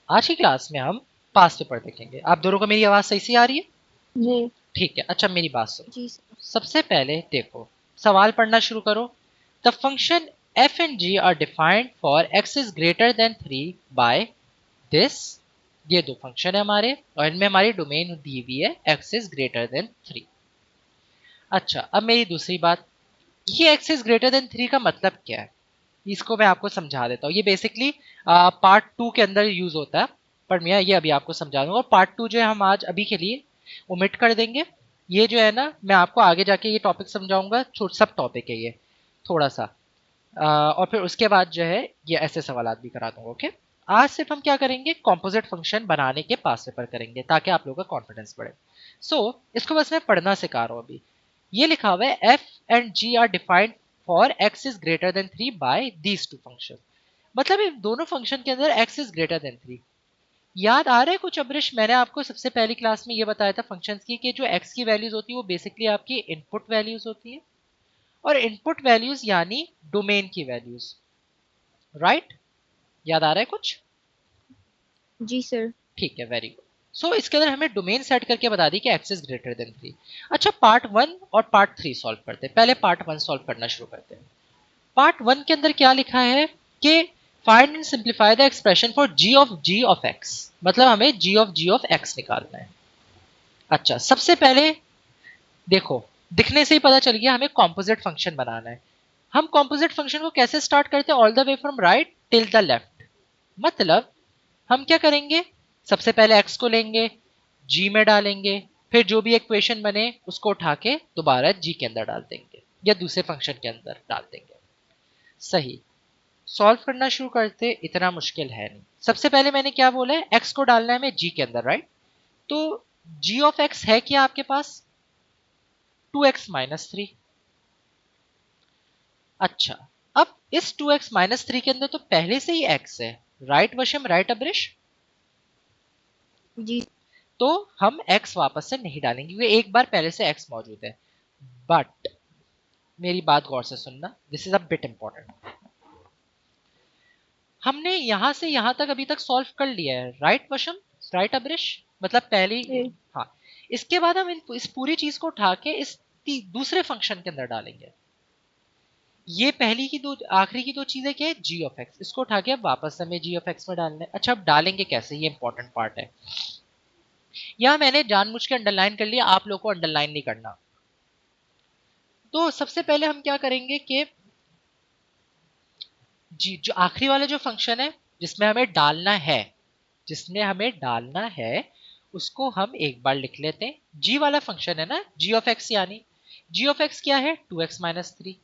आज की क्लास में हम पास्ट पेपर देखेंगे। आप दोनों को मेरी आवाज सही से आ रही है? जी। ठीक है। अच्छा मेरी बात सुनो। जी सर। सबसे पहले देखो, सवाल पढ़ना शुरू करो। The function f and g are defined for x is greater than 3 by this. ये दो फंक्शन है हमारे और इनमें हमारी डोमेन दी हुई है एक्स इज ग्रेटर देन 3। अच्छा अब मेरी दूसरी बात, ये एक्स इज ग्रेटर देन 3 का मतलब क्या है, इसको मैं आपको समझा देता हूँ। ये बेसिकली पार्ट 2 के अंदर यूज होता है, पर मैं ये अभी आपको समझा दूंगा। पार्ट 2 जो है हम आज अभी के लिए ओमिट कर देंगे। ये जो है ना, मैं आपको आगे जाके ये टॉपिक समझाऊंगा, छोट सब टॉपिक है ये थोड़ा सा। और फिर उसके बाद जो है ये ऐसे सवाल भी करा दूंगा। ओके, आज सिर्फ हम क्या करेंगे, कॉम्पोजिट फंक्शन बनाने के पास पेपर करेंगे ताकि आप लोगों का कॉन्फिडेंस बढ़े। इसको बस मैं पढ़ना सिखा रहा हूँ अभी। ये लिखा हुआ है f and g are defined for x is greater than 3 by these two function. मतलब इन दोनों फंक्शन के अंदर एक्स इज ग्रेटर देन 3। याद आ रहा है कुछ अब्रिश? मैंने आपको सबसे पहली क्लास में ये बताया था फंक्शंस की कि जो एक्स की वैल्यूज होती है वो बेसिकली आपकी इनपुट वैल्यूज होती है, और इनपुट वैल्यूज यानी डोमेन की वैल्यूज। राइट? याद आ रहा है कुछ? जी सर। ठीक है, वेरी गुड। इसके अंदर हमें डोमेन सेट करके बता दी कि एक्स इज ग्रेटर देन 3। अच्छा पार्ट 1 और पार्ट 3 सॉल्व करते हैं। पहले पार्ट 1 सॉल्व करना शुरू करते हैं। पार्ट 1 के अंदर क्या लिखा है कि find and simplify the expression for g of x. मतलब हमें जी ऑफ एक्स निकालना है। अच्छा सबसे पहले देखो, दिखने से ही पता चल गया हमें कॉम्पोजिट फंक्शन बनाना है। हम कॉम्पोजिट फंक्शन को कैसे स्टार्ट करते हैं? All the way from right till the left. मतलब हम क्या करेंगे, सबसे पहले एक्स को लेंगे, जी में डालेंगे, फिर जो भी इक्वेशन बने उसको उठा के दोबारा जी के अंदर डाल देंगे या दूसरे फंक्शन के अंदर डाल देंगे। सही। सॉल्व करना शुरू करते, इतना मुश्किल है नहीं। सबसे पहले मैंने क्या बोला है, एक्स को डालना है हमें जी के अंदर, राइट? तो जी ऑफ एक्स है क्या आपके पास? 2x-3। अच्छा, अब इस 2x-3 के अंदर तो पहले से ही x है। Right Washam, right Abrish? जी। तो हम x वापस से नहीं डालेंगे क्योंकि एक बार पहले से x मौजूद है। बट मेरी बात गौर से सुनना, this is a bit important. हमने यहां से यहां तक अभी तक सॉल्व कर लिया है, राइट वशम, राइट अब्रिश? मतलब पहली। जी। हाँ। इसके बाद हम इस पूरी चीज को उठा के इस दूसरे फंक्शन के अंदर डालेंगे। ये पहली की दो, आखिरी की दो चीजें क्या है, जी ऑफ एक्स, इसको उठा के अब वापस हमें जी ऑफ एक्स में डालना है। अच्छा अब डालेंगे कैसे, ये इंपॉर्टेंट पार्ट है। यहां मैंने जानबूझ के अंडरलाइन कर लिया, आप लोग को अंडरलाइन नहीं करना। तो सबसे पहले हम क्या करेंगे कि जी जो आखिरी वाला जो फंक्शन है जिसमें हमें डालना है, जिसमें हमें डालना है उसको हम एक बार लिख लेते हैं। जी वाला फंक्शन है ना, जी ऑफ एक्स, यानी जी ऑफ एक्स क्या है, 2x-3।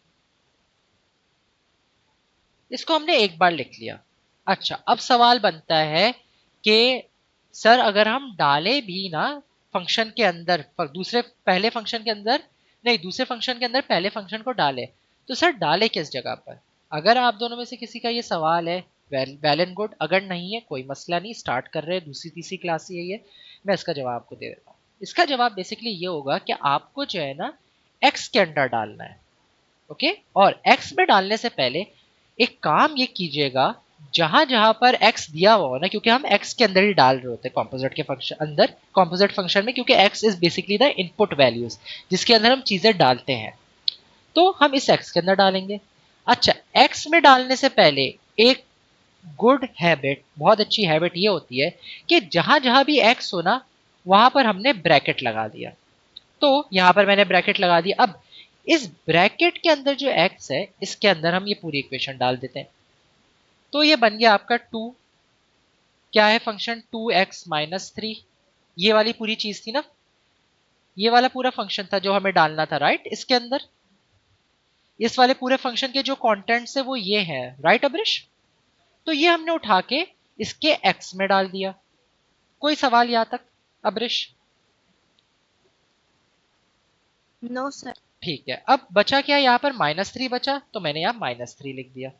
इसको हमने एक बार लिख लिया। अच्छा अब सवाल बनता है कि सर अगर हम डालें भी ना फंक्शन के अंदर, दूसरे पहले फंक्शन के अंदर, नहीं दूसरे फंक्शन के अंदर पहले फंक्शन को डाले, तो सर डाले किस जगह पर? अगर आप दोनों में से किसी का ये सवाल है, वेल एंड गुड। अगर नहीं है कोई मसला नहीं, स्टार्ट कर रहे हैं, दूसरी तीसरी क्लास ही है ये, मैं इसका जवाब आपको दे देता हूँ। इसका जवाब बेसिकली ये होगा कि आपको जो है ना एक्स के अंदर डालना है। ओके, और एक्स में डालने से पहले एक काम ये कीजिएगा, जहां जहां पर x दिया हुआ हो ना, क्योंकि हम x के अंदर ही डाल रहे होते हैं कॉम्पोजिट के फंक्शन अंदर, कॉम्पोजिट फंक्शन में, क्योंकि x is basically the input values जिसके अंदर हम चीजें डालते हैं, तो हम इस x के अंदर डालेंगे। अच्छा x में डालने से पहले एक गुड हैबिट, बहुत अच्छी हैबिट ये होती है कि जहां जहां भी x हो ना वहां पर हमने ब्रैकेट लगा दिया। तो यहां पर मैंने ब्रैकेट लगा दिया। अब इस ब्रैकेट के अंदर जो x है इसके अंदर हम ये पूरी इक्वेशन डाल देते हैं। तो ये बन गया आपका 2, क्या है फंक्शन, 2x-3। ये वाली पूरी चीज थी ना, ये वाला पूरा फंक्शन था जो हमें डालना था, राइट? इसके अंदर इस वाले पूरे फंक्शन के जो कंटेंट्स है वो ये है, राइट अब्रिश? तो ये हमने उठा के इसके x में डाल दिया। कोई सवाल यहां तक अब्रिश? No sir. ठीक है, अब बचा क्या यहाँ पर, -3 बचा, तो मैंने यहाँ -3 लिख दिया।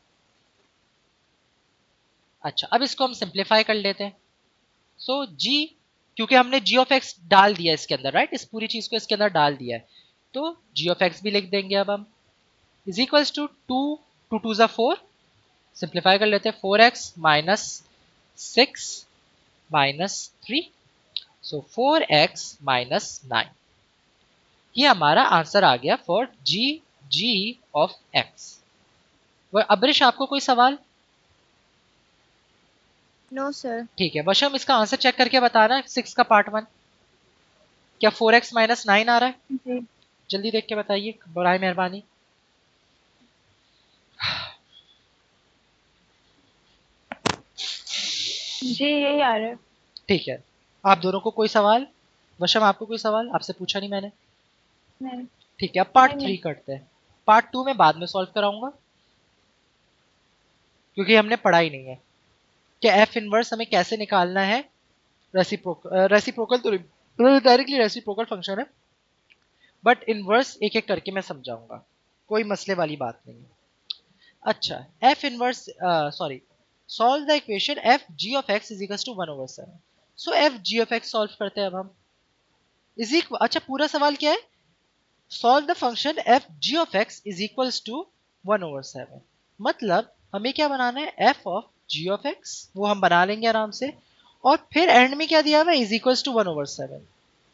अच्छा अब इसको हम सिंप्लीफाई कर लेते हैं। जी, क्योंकि हमने जी ऑफ एक्स डाल दिया इसके अंदर, राइट? इस पूरी चीज को इसके अंदर डाल दिया है, तो जी ऑफ एक्स भी लिख देंगे अब हम, इज इक्वल्स टू 2 2 4। सिंप्लीफाई कर लेते हैं, 4x-6 -3, सो 4x -9। ये हमारा आंसर आ गया for g of x। Abrish आपको कोई सवाल? No, sir. ठीक है वशम, इसका आंसर चेक करके बताना 6 का पार्ट 1 क्या 4x -9 आ रहा है? जी जल्दी देख के बताइए बराए मेहरबानी। जी यही आ रहा है। ठीक है, आप दोनों को कोई सवाल? वशम आपको कोई सवाल? आपसे पूछा नहीं मैंने। नहीं ठीक है, अब पार्ट नहीं 3 करते हैं। पार्ट 2 में बाद में सॉल्व कराऊंगा क्योंकि हमने पढ़ा ही नहीं है कि एफ इनवर्स हमें कैसे निकालना है। रेसिप्रोकल तो डायरेक्टली रेसिप्रोकल फंक्शन है, बट इनवर्स एक एक करके मैं समझाऊंगा, कोई मसले वाली बात नहीं है। अच्छा, f inverse sorry, solve the equation f g of x is equal to 1/7। So f g of x solve करते हैं अब हम। इज इक्वल, अच्छा पूरा सवाल क्या है? Solve the function f g of x is equals to 1/7। मतलब हमें क्या बनाना है? F of g of x, वो हम बना लेंगे आराम से। और फिर एंड में क्या दिया हुआ है? Is equals to 1/7।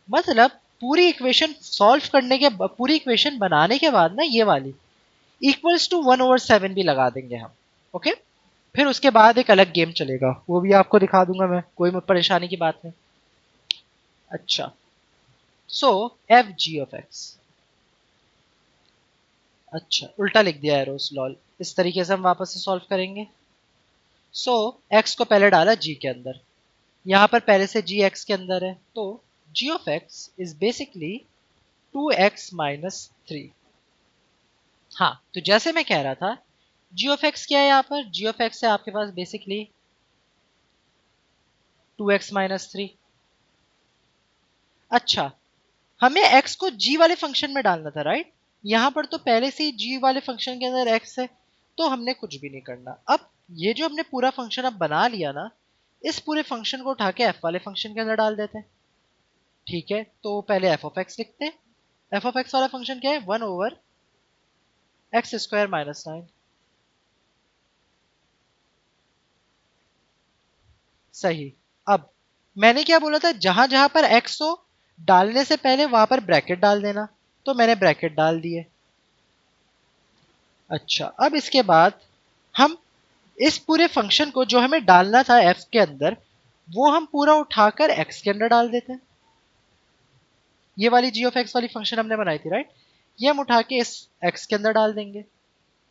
मतलब पूरी इक्वेशन सॉल्व करने के, पूरी इक्वेशन बनाने के बाद ना ये वाली इक्वल्स टू 1/7 भी लगा देंगे हम। ओके, फिर उसके बाद एक अलग गेम चलेगा, वो भी आपको दिखा दूंगा मैं, कोई परेशानी की बात नहीं। अच्छा, सो एफ जी ऑफ एक्स, अच्छा उल्टा लिख दिया एरोस लॉल, इस तरीके से हम वापस से सॉल्व करेंगे। सो एक्स को पहले डाला जी के अंदर, यहां पर पहले से जी एक्स के अंदर है, तो g of x is basically 2x-3। हाँ, तो जैसे मैं कह रहा था, जी ऑफ एक्स क्या है? यहाँ पर जी ऑफ एक्स है आपके पास बेसिकली 2x-3। अच्छा, हमें x को g वाले फंक्शन में डालना था, राइट? यहाँ पर तो पहले से ही g वाले फंक्शन के अंदर x है, तो हमने कुछ भी नहीं करना। अब ये जो हमने पूरा फंक्शन अब बना लिया ना, इस पूरे फंक्शन को उठा के f वाले फंक्शन के अंदर डाल देते हैं। ठीक है, तो पहले f ऑफ x लिखते हैं। f ऑफ x वाला फंक्शन क्या है? 1/x² - 9। सही। अब मैंने क्या बोला था? जहां जहां पर x हो, डालने से पहले वहां पर ब्रैकेट डाल देना, तो मैंने ब्रैकेट डाल दिए। अच्छा, अब इसके बाद हम इस पूरे फंक्शन को जो हमें डालना था f के अंदर, वो हम पूरा उठाकर x के अंदर डाल देते हैं। ये वाली g ऑफ x वाली फंक्शन हमने बनाई थी, राइट? ये हम उठा के इस x के अंदर डाल देंगे।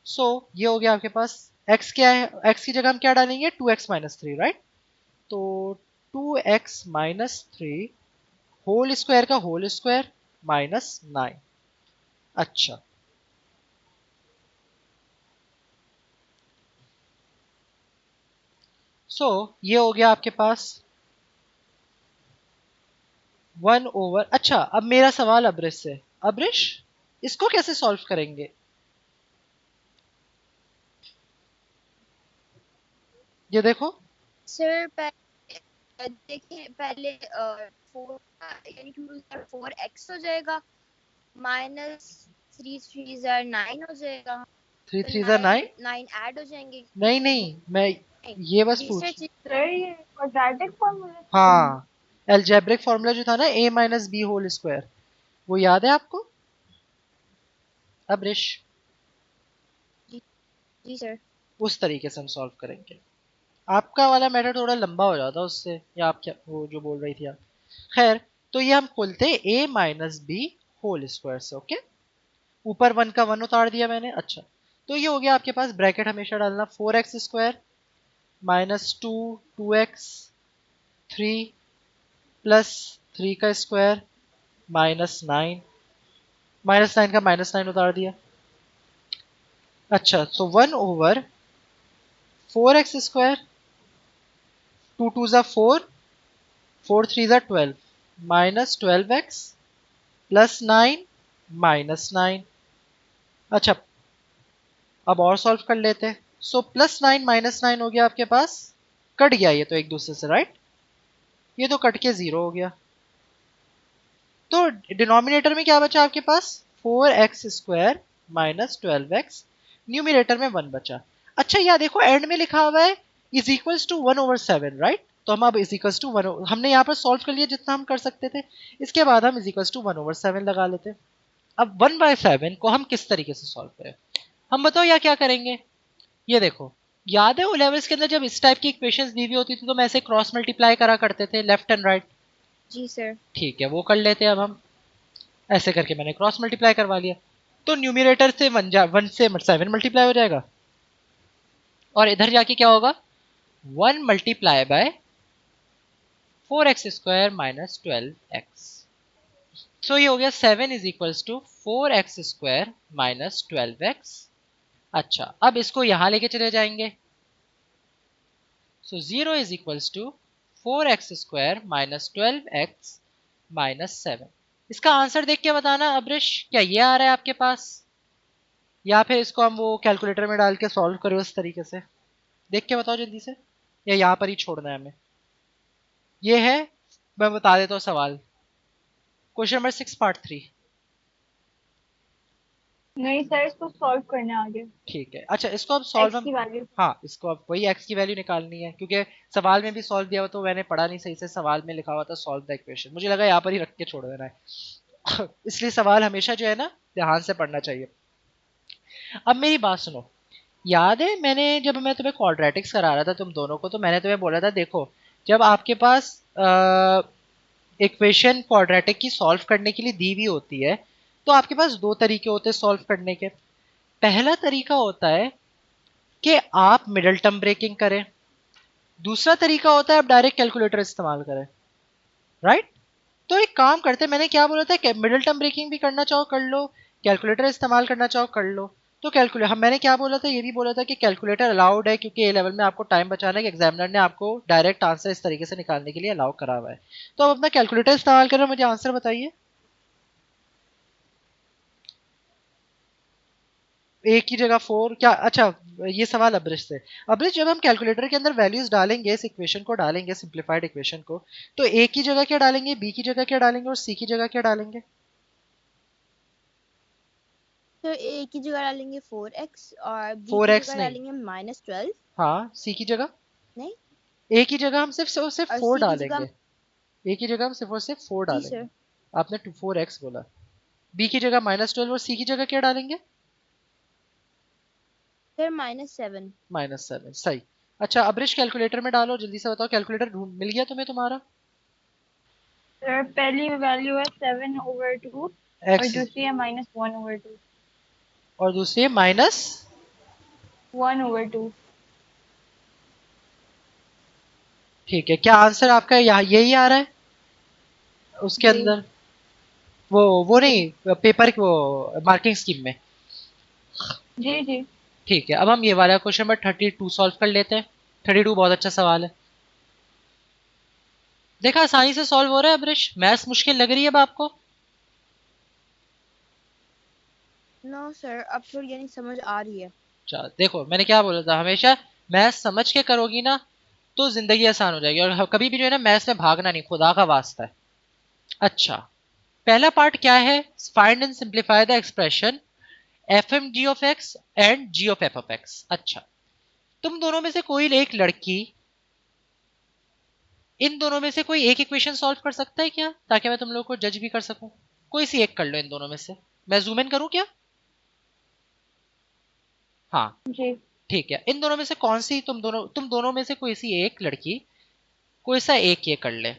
सो ये हो गया आपके पास। x क्या है? x की जगह हम क्या डालेंगे? 2x-3, right? तो 2x-3 होल स्क्वायर का होल स्क्वायर -9। अच्छा, सो ये हो गया आपके पास 1/। अच्छा, अब मेरा सवाल अब्रिश से। अब्रिश, इसको कैसे सॉल्व करेंगे? ये देखो, सर देखिए पहले 4 यानी 4x हो जाएगा, -3 3 9 हो जाएगा, 3 फिर 3 9। 9 9 ऐड हो जाएंगे। नहीं नहीं, मैं ये बस तीसरा पूछ, चीज सर ये क्वाड्रेटिक फॉर्मूला से करना हाँ, एल्जेब्रिक फॉर्मूला जो था ना, a - b होल स्क्वायर, वो याद है आपको अब्रिश? जी जी सर। उस तरीके से हम सॉल्व करेंगे। आपका वाला मेथड थोड़ा लंबा हो जाता उससे, या आप क्या वो जो बोल रही थी आप? खैर, तो ये हम खोलते हैं a - b होल स्क्वायर से। ओके, ऊपर 1 का 1 उतार दिया मैंने। अच्छा, तो ये हो गया आपके पास, ब्रैकेट हमेशा डालना, 4x² -2 2x 3 प्लस 3 का स्क्वायर -9, -9 का -9 उतार दिया। अच्छा, सो 1/4x², 2 2 ज़ा 4, 4 3 ज़ा 12, -12x +9 -9। अच्छा, अब और सॉल्व कर लेते हैं। सो +9 -9 हो गया आपके पास, कट गया ये तो एक दूसरे से, राइट? ये तो कट के 0 हो गया। तो डिनोमिनेटर में क्या बचा आपके पास? 4x² -12x। न्यूमिनेटर में 1 बचा। अच्छा, यहाँ देखो एंड में लिखा हुआ है इज इक्वल्स टू 1/7, राइट? तो हम अब इज इक्वल्स टू 1, हमने यहाँ पर सॉल्व कर लिया जितना हम कर सकते थे। इसके बाद हम इज इक्वल्स टू 1/7 लगा लेते। अब 1/7 को हम किस तरीके से सॉल्व करें, हम बताओ या क्या करेंगे। ये देखो, याद है ओ लेवल्स के अंदर जब इस टाइप की इक्वेशंस दी हुई होती थी तो हम ऐसे क्रॉस मल्टीप्लाई करा करते थे, लेफ्ट एंड राइट। जी सर। ठीक है, वो कर लेते हैं अब हम। ऐसे करके मैंने क्रॉस मल्टीप्लाई करवा लिया, तो न्यूमिनेटर से 1 से 7 मल्टीप्लाई हो जाएगा, और इधर जाके क्या होगा, 1 multiply by 4x² minus 12x। सो ये हो गया 7 is equals to 4x² minus 12x। अच्छा, अब इसको यहां लेके चले जाएंगे, so 0 is equals to 4x² minus 12x minus 7। इसका आंसर देख के बताना अब्रिश, क्या ये आ रहा है आपके पास, या फिर इसको हम वो कैलकुलेटर में डाल के सॉल्व करें उस तरीके से, देख के बताओ जल्दी से, या यहाँ पर ही छोड़ना है हमें। ये है, मैं बता देता हूँ सवाल, क्वेश्चन नंबर 6 पार्ट 3। नहीं सर, इसको सॉल्व करना है आगे। ठीक है, अच्छा इसको अब सॉल्व एक्स हम, की वैल्यू। हाँ इसको अब वही x की वैल्यू निकालनी है, क्योंकि सवाल में भी सॉल्व दिया हुआ तो मैंने पढ़ा नहीं सही से, सवाल में लिखा हुआ था सॉल्व द इक्वेशन, मुझे लगा यहाँ पर ही रख के छोड़ देना है इसलिए सवाल हमेशा जो है ना ध्यान से पढ़ना चाहिए। अब मेरी बात सुनो, याद है मैंने जब मैं तुम्हें क्वाड्रेटिक्स करा रहा था तुम दोनों को, तो मैंने तुम्हें बोला था देखो, जब आपके पास इक्वेशन क्वाड्रेटिक की सॉल्व करने के लिए दी हुई होती है तो आपके पास दो तरीके होते हैं सॉल्व करने के। पहला तरीका होता है कि आप मिडल टर्म ब्रेकिंग करें, दूसरा तरीका होता है आप डायरेक्ट कैलकुलेटर इस्तेमाल करें, राइट। तो एक काम करते हैं, मैंने क्या बोला था कि मिडिल टर्म ब्रेकिंग भी करना चाहो कर लो, कैलकुलेटर इस्तेमाल करना चाहो कर लो। तो कैलकुलेटर हम, मैंने क्या बोला था, ये भी बोला था कि कैलकुलेटर अलाउड है क्योंकि ए लेवल में आपको टाइम बचाना है, कि एग्जामिनर ने आपको डायरेक्ट आंसर इस तरीके से निकालने के लिए अलाउ करा हुआ है। तो अब अपना कैलकुलेटर इस्तेमाल करें, मुझे आंसर बताइए। ए की जगह 4 क्या, अच्छा ये सवाल अब्रिश से। अब्रिश, जब हम कैलकुलेटर के अंदर वैल्यूज डालेंगे, इस इक्वेशन को डालेंगे, सिंप्लीफाइड इक्वेशन को, तो ए की जगह क्या डालेंगे, बी की जगह क्या डालेंगे, और सी की जगह क्या डालेंगे। तो ए की जगह डालेंगे 4x और बी की 4x जगह नहीं, डालेंगे -12। हाँ सी की जगह, नहीं, ए की जगह हम सिर्फ और 4 सी की जगह। डालेंगे, ए की जगह हम सिर्फ और सिर्फ 4 जी डालेंगे। सर। आपने 4x बोला, बी की जगह -12 और सी की जगह क्या डालेंगे, फिर -7। -7, सही। अच्छा अब्रिश कैलकुलेटर में डालो, जल्दी से बताओ, कैलकुलेटर ढूंढ मिल गया तुम्हें तुम्हारा। सर पहली वैल्यू है 7/2 और x, दूसरी है -1/2। और दूसरी है माइनस, 1/2। ठीक है, क्या आंसर आपका यहाँ यही आ रहा है उसके जी अंदर, वो नहीं पेपर वो मार्किंग स्कीम में। जी जी। ठीक है, अब हम ये वाला क्वेश्चन नंबर 32 सॉल्व कर लेते हैं। 32 बहुत अच्छा सवाल है, देखा आसानी से सॉल्व हो रहा है अब्रिश, मैथ्स मुश्किल लग रही है अब आपको। नो सर, अब थोड़ी यानी समझ आ रही है। अच्छा देखो, मैंने क्या बोला था, हमेशा मैथ्स समझ के करोगी ना तो जिंदगी आसान हो जाएगी, और कभी भी जो है ना मैथ्स में भागना नहीं, खुदा का वास्ता है। अच्छा, पहला पार्ट क्या है, find and simplify the expression f m g of x and g of f of x. अच्छा, तुम दोनों में से कोई एक लड़की इन दोनों में से कोई एक इक्वेशन सॉल्व कर सकता है क्या, ताकि मैं तुम लोग को जज भी कर सकूं। कोई सी एक कर लो इन दोनों में से, मैं जूम इन करूं क्या। हाँ जी ठीक है, इन दोनों में से कौन सी, तुम दोनों में से कोई सी एक लड़की कोई सा एक ये कर ले,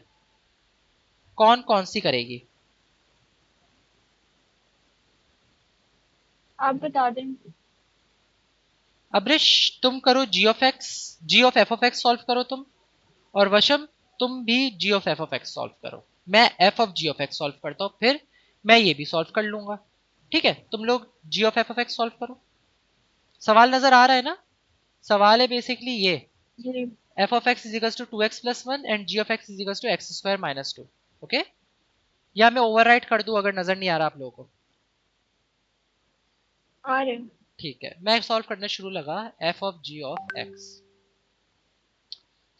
कौन कौन सी करेगी। आप बता दें। अब्रिश तुम करो g of x, g of f of x solve करो तुम, और वशम तुम भी g of f of x solve करो, मैं f of g of x solve करता हूँ, फिर मैं ये भी सॉल्व कर लूंगा। ठीक है, तुम लोग g of f of x solve करो। सवाल नजर आ रहा है ना, सवाल है बेसिकली ये, g f of x is equals to 2x+1 and g of x is equals to x² minus 2। Okay, या मैं ओवरराइट कर दूं अगर नजर नहीं आ रहा आप लोगों को। आ रहे हैं। ठीक है, मैं सॉल्व करना शुरू लगा, f of g of x.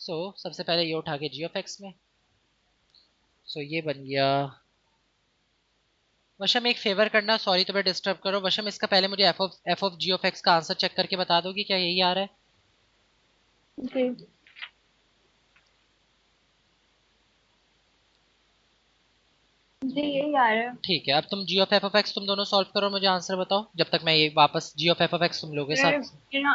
So सबसे पहले ये उठा के जी ऑफ एक्स में, सो ये बन गया। वशम एक फेवर करना, सॉरी तुम्हें डिस्टर्ब करो, वशम इसका पहले मुझे f of g of x का आंसर चेक करके बता दोगी क्या यही आ रहा है। जी जी यही आ रहा है। ठीक है, अब तुम जी ऑफ एफ ऑफ एक्स तुम दोनों सॉल्व करो, मुझे आंसर बताओ, जब तक मैं ये वापस जी ऑफ एफ ऑफ एक्स तुम लोगे मेरे साथ। मेरा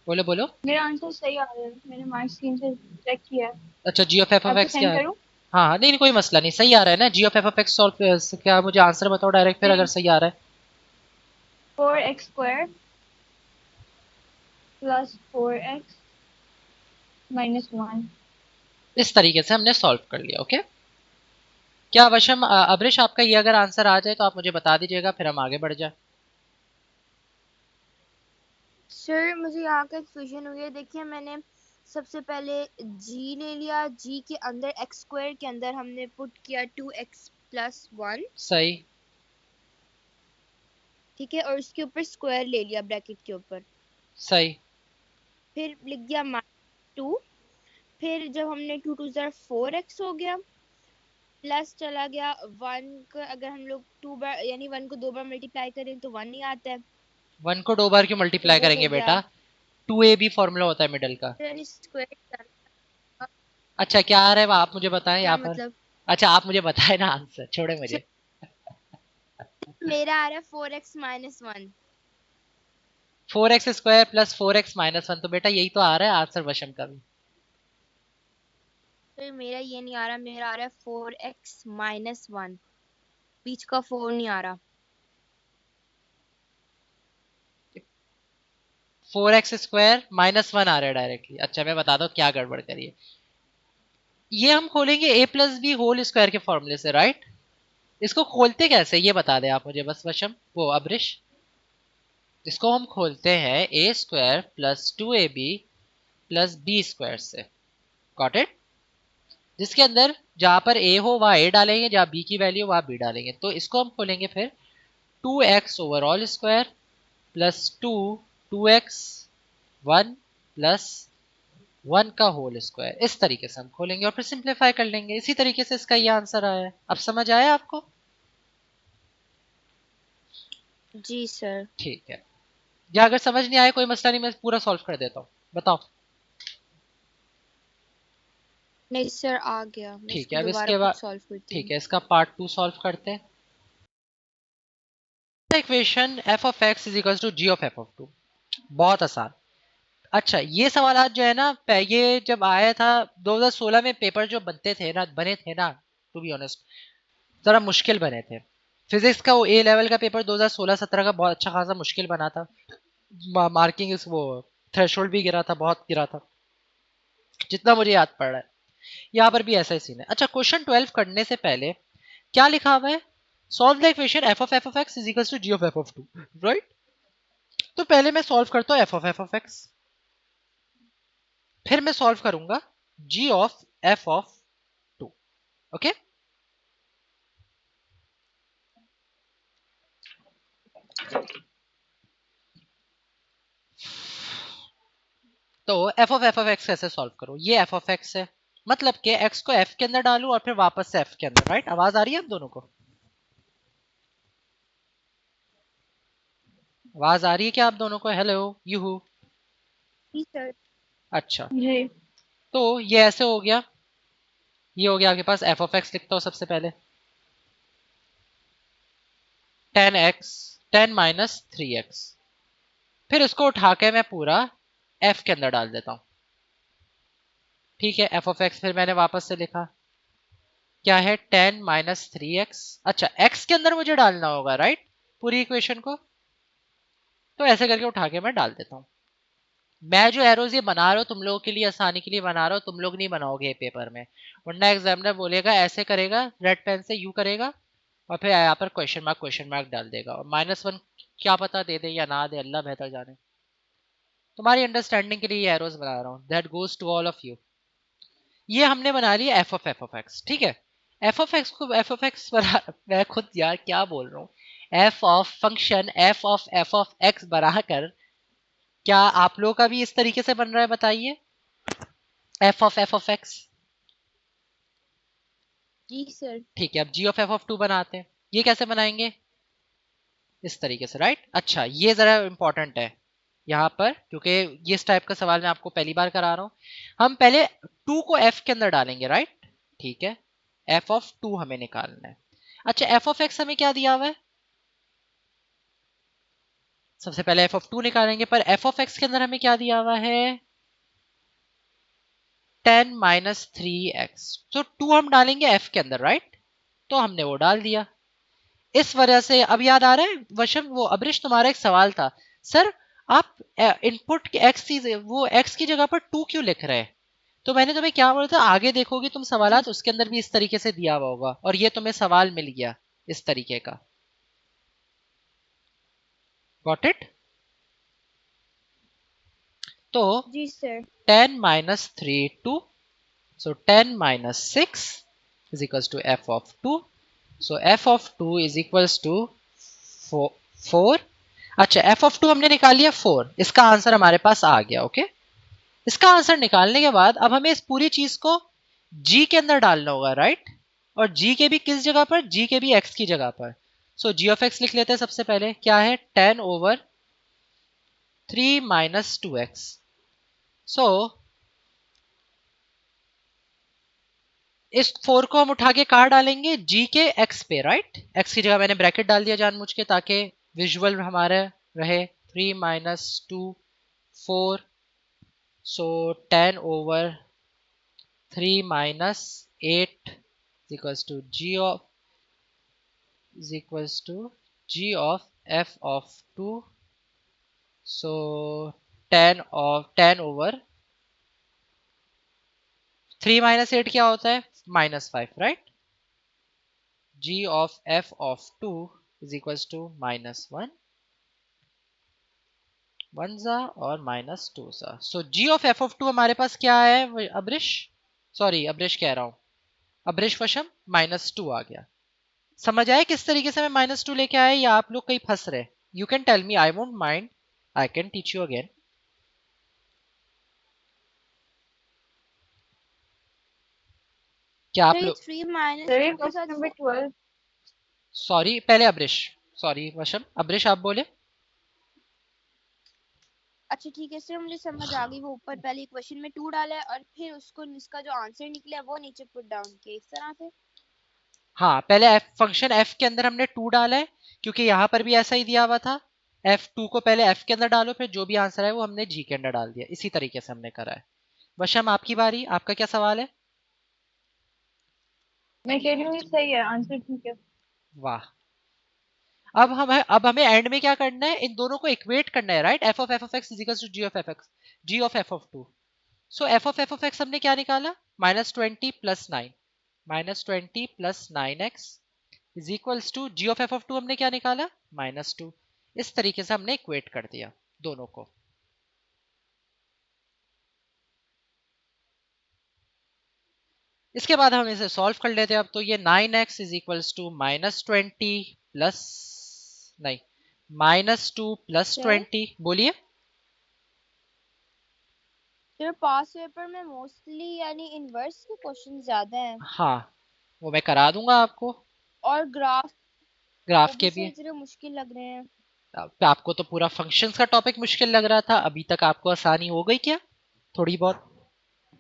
बोलो बोलो। मेरा आंसर सही आ रहा है, मैंने मार्क स्क्रीन से चेक किया है। अच्छा, जी ऑफ एफ ऑफ आपको एक्स क्या सेंड है? करूँ? हाँ हाँ, नहीं नहीं कोई मसला नहीं, सही आ रहा है ना g of f of x solve, क्या मुझे आंसर बताओ डायरेक्ट फिर, अगर जी, सही आ रहा है। 4x² plus 4x-1। इस तरीके से हमने सॉल्व कर लिया। ओके, क्या वशम अब्रिश आपका ये अगर आंसर आ जाए तो आप मुझे बता दीजिएगा, फिर हम आगे बढ़ जाए। सर मुझे यहाँ का एक फ्यूजन हुई है, देखिए मैंने सबसे पहले g ले लिया, g के अंदर x स्क्वायर के अंदर हमने पुट किया 2x+1, सही। ठीक है, और उसके ऊपर स्क्वायर ले लिया ब्रैकेट के ऊपर, सही। फिर लिख दिया -2, फिर जब हमने 2 2 ज़ार 4x हो गया, प्लस चला गया 1 का, अगर हम लोग 2 बार यानी 1 को 2 बार मल्टीप्लाई करें तो 1 ही आता है, 1 को 2 बार क्यों तो मल्टीप्लाई वो हो करेंगे गया। बेटा? 2ab फॉर्मूला होता है मिडल का। यानी स्क्वायर अच्छा, क्या आ रहा है वो आप मुझे बताएं क्या यहाँ पर। मतलब? अच्छा, आप मुझे बताएं ना आंसर, छोड़े मुझे। मेरा आ रहा है 4x-1। 4x² प्लस 4x-1, तो बेटा यही तो आ रहा है आंसर वशम का भी। तो मेरा ये नहीं आ रहा, मेरा आ रहा है 4x-1, बीच का 4 नहीं आ रहा। 4x² -1 आ रहा है डायरेक्टली। अच्छा, मैं बताता हूँ क्या गड़बड़ करिए। ये हम खोलेंगे a+b होल स्क्वायर के फॉर्मूले से, राइट? इसको खोलते कैसे ये बता दें आप मुझे बस वशम, वो अब्रिश। इसको हम खोलते हैं a² plus 2ab plus b² से। Got it? जिसके अंदर जहां पर a हो वहां a डालेंगे, जहां b की वैल्यू वहां b डालेंगे, तो इसको हम खोलेंगे फिर 2x overall square plus 2x 1 plus 1 का होल स्क्वायर, इस तरीके से हम खोलेंगे और फिर सिंप्लीफाई कर लेंगे। इसी तरीके से इसका ये आंसर आया है। अब समझ आया आपको? जी सर। ठीक है, या अगर समझ नहीं आया कोई मसला नहीं, मैं पूरा सॉल्व कर देता हूँ, बताओ। नहीं सर, आ गया, मैं ठीक इसको है, अब दोबारा इसके खुद बाद सॉल्व करती ठीक हूँ। है, इसका पार्ट 2 सॉल्व करते हैं। Equation f of x is equal to g of f of 2, बहुत आसान। अच्छा, ये सवाल आज जो है ना, ये जब आया था 2016 में, पेपर जो बने थे ना, टू बी ऑनेस्ट जरा मुश्किल बने थे। फिजिक्स का वो ए लेवल का पेपर 2016-17 का बहुत अच्छा खासा मुश्किल बना था। मार्किंग इस वो थ्रेशोल्ड भी गिरा था, बहुत गिरा था, जितना मुझे याद पड़ रहा है। यहाँ पर भी ऐसा ही सीन है। अच्छा, क्वेश्चन 12 करने से पहले क्या लिखा हुआ है? Solve the equation f of x is equal to g of f of 2, right? तो पहले मैं सॉल्व करता हूँ f of x, फिर मैं सॉल्व करूंगा g of f of 2। Okay, तो f of x कैसे सॉल्व करो? ये f of x है, मतलब कि x को f के अंदर डालूं और फिर वापस से f के अंदर, राइट? आवाज आ रही है आप दोनों को? आवाज आ रही है क्या आप दोनों को? हेलो, यूहू। जी सर। अच्छा, जी तो ये ऐसे हो गया, ये हो गया आपके पास f of x, लिखता हूं सबसे पहले 10x 10 माइनस 3x, फिर इसको उठा के मैं पूरा f के अंदर डाल देता हूं। ठीक है, f of x फिर मैंने वापस से लिखा, क्या है 10 माइनस 3x। अच्छा, x के अंदर मुझे डालना होगा, राइट, पूरी इक्वेशन को, तो ऐसे करके उठा के मैं डाल देता हूँ। मैं जो एरोज ये बना रहा हूँ तुम लोगों के लिए आसानी के लिए बना रहा हूँ, तुम लोग नहीं बनाओगे पेपर में, वरना एग्जामिनर बोलेगा ऐसे करेगा, रेड पेन से यू करेगा और फिर यहाँ पर क्वेश्चन मार्क डाल देगा, और -1 क्या पता दे दे या ना दे, अल्लाह बेहतर जाने। तुम्हारी अंडरस्टैंडिंग के लिए ये एरोज बना रहा हूँ, that goes to all of you. ये हमने बना लिया एफ ऑफ एक्स, ठीक है। एफ ऑफ एक्स बना, मैं खुद यार क्या बोल रहा हूँ, F of function F of x बनाकर, क्या आप लोगों का भी इस तरीके से बन रहा है बताइए? F of x. जी सर। ठीक है, अब जी ऑफ एफ ऑफ 2 बनाते हैं। ये कैसे बनाएंगे? इस तरीके से, राइट? अच्छा, ये जरा इंपॉर्टेंट है यहाँ पर, क्योंकि ये इस टाइप का सवाल मैं आपको पहली बार करा रहा हूँ। हम पहले 2 को f के अंदर डालेंगे, राइट? ठीक है, f ऑफ 2 हमें निकालना है। अच्छा एफ ऑफ एक्स हमें क्या दिया हुआ है, सबसे पहले एफ ऑफ टू निकालेंगे, पर एफ ऑफ एक्स के अंदर हमें क्या दिया हुआ है 10 माइनस थ्री एक्स, तो टू हम डालेंगे एफ के अंदर, राइट, तो हमने वो डाल दिया। इस वजह से अब याद आ रहा है वशम, वो अब्रिश तुम्हारा एक सवाल था, सर आप इनपुट एक्स की, वो एक्स की जगह पर टू क्यों लिख रहे हैं, तो मैंने तुम्हें क्या बोला था, आगे देखोगे तुम सवालात उसके अंदर भी इस तरीके से दिया हुआ होगा, और ये तुम्हें सवाल मिल गया इस तरीके का। Got it? तो जी sir. 10 minus three 2, so 10 minus 6 is equals to f of 2, so f of 2 is equals to 4। अच्छा f of 2 हमने निकाल लिया 4, इसका आंसर हमारे पास आ गया। ओके, इसका आंसर निकालने के बाद अब हमें इस पूरी चीज को g के अंदर डालना होगा, राइट, और g के भी किस जगह पर, g के भी x की जगह पर। सो g of x लिख लेते हैं, सबसे पहले क्या है 10 ओवर 3 माइनस 2x। सो इस 4 को हम उठा के कहाँ डालेंगे, g के x पे, राइट, x की जगह मैंने ब्रैकेट डाल दिया जानबूझ के ताकि विजुअल हमारा रहे। 3 minus 2 4, so 10 over 3 minus 8 equals to g of f of 2, so 10 over 3 minus 8 क्या होता है -5, right, g of f of 2 is equals to -1 1 सा और -2 सा। सो g of f of 2 हमारे पास क्या है अब्रिश, सॉरी अब्रिश कह रहा हूं, अब्रिश वशम -2 आ गया। समझ आए किस तरीके से मैं -2 लेके आया, या आप लोग कहीं फंस रहे? You can tell me, I won't mind, I can teach you again. क्या आप लोग, 3 माइनस सर ये के साथ क्वेश्चन नंबर 12। सॉरी पहले अब्रिश, सॉरी वशम, अब्रिश आप बोले। अच्छा ठीक है सर, मुझे समझ आ गई। वो ऊपर पहले क्वेश्चन में 2 डाला है और फिर उसको इसका जो आंसर निकला है वो नीचे पुट डाउन किया, इस तरह से। हाँ पहले फंक्शन f के अंदर हमने 2 डाला है, क्योंकि यहाँ पर भी ऐसा ही दिया हुआ था, f2 को पहले f के अंदर डालो, फिर जो भी आंसर है वो हमने g के अंदर डाल दिया, इसी तरीके से हमने करा है। वशम आपकी बारी, आपका क्या सवाल है? मैं कह रही हूँ ये सही है, आंसर ठीक है। वाह, अब हमें एंड में क्या करना है, इन दोनों को इक्वेट करना है, right, f of x is equals to g of f, g of f of 2। So f of x हमने क्या निकाला -20 plus 9, -20 plus 9x is equals to g of f of 2 हमने क्या निकाला -2। इस तरीके से हमने इक्वेट कर दिया दोनों को। इसके बाद हम इसे सॉल्व कर लेते हैं। अब तो ये 9x is equals to -20 plus, नहीं, -2 प्लस सर 20, बोलिए। सर पास पेपर में मोस्टली यानी इनवर्स के क्वेश्चन ज्यादा हैं हाँ वो मैं करा दूंगा आपको, और ग्राफ वो ग्राफ भी के भी। सर जरा मुश्किल लग रहे हैं। आपको तो पूरा फंक्शंस का टॉपिक मुश्किल लग रहा था, अभी तक आपको आसानी हो गई क्या थोड़ी बहुत, जी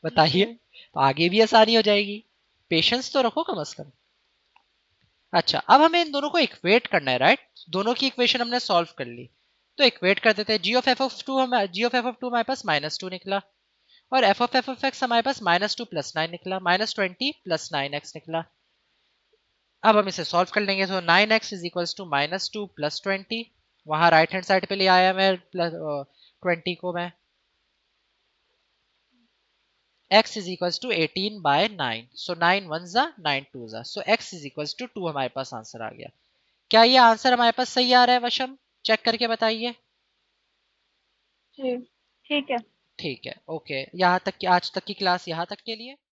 बताइए, सर। तो आगे भी आसानी हो जाएगी, पेशेंस तो रखो कम से कम। अच्छा अब हमें इन दोनों को इक्वेट करना है, राइट, दोनों की इक्वेशन हमने सॉल्व कर ली, तो इक्वेट कर देते हैं। जी ऑफ एफ ऑफ 2 हमारे पास -2 निकला, और एफ ऑफ एक्स हमारे पास -2 प्लस 9 निकला, -20 प्लस 9x निकला। अब हम इसे सॉल्व कर लेंगे, तो 9x is equals to -2 plus 20, वहां राइट हैंड साइड पे ले आया मैं प्लस 20 को मैं, x is equals to 18 by 9, so 9 1 जा 9 2 जा, so x is equals to 2 हमारे पास आंसर आ गया। क्या ये आंसर हमारे पास सही आ रहा है वशम, चेक करके बताइए। जी ठीक है। ठीक है, ओके, यहाँ तक की आज तक की क्लास यहाँ तक के लिए।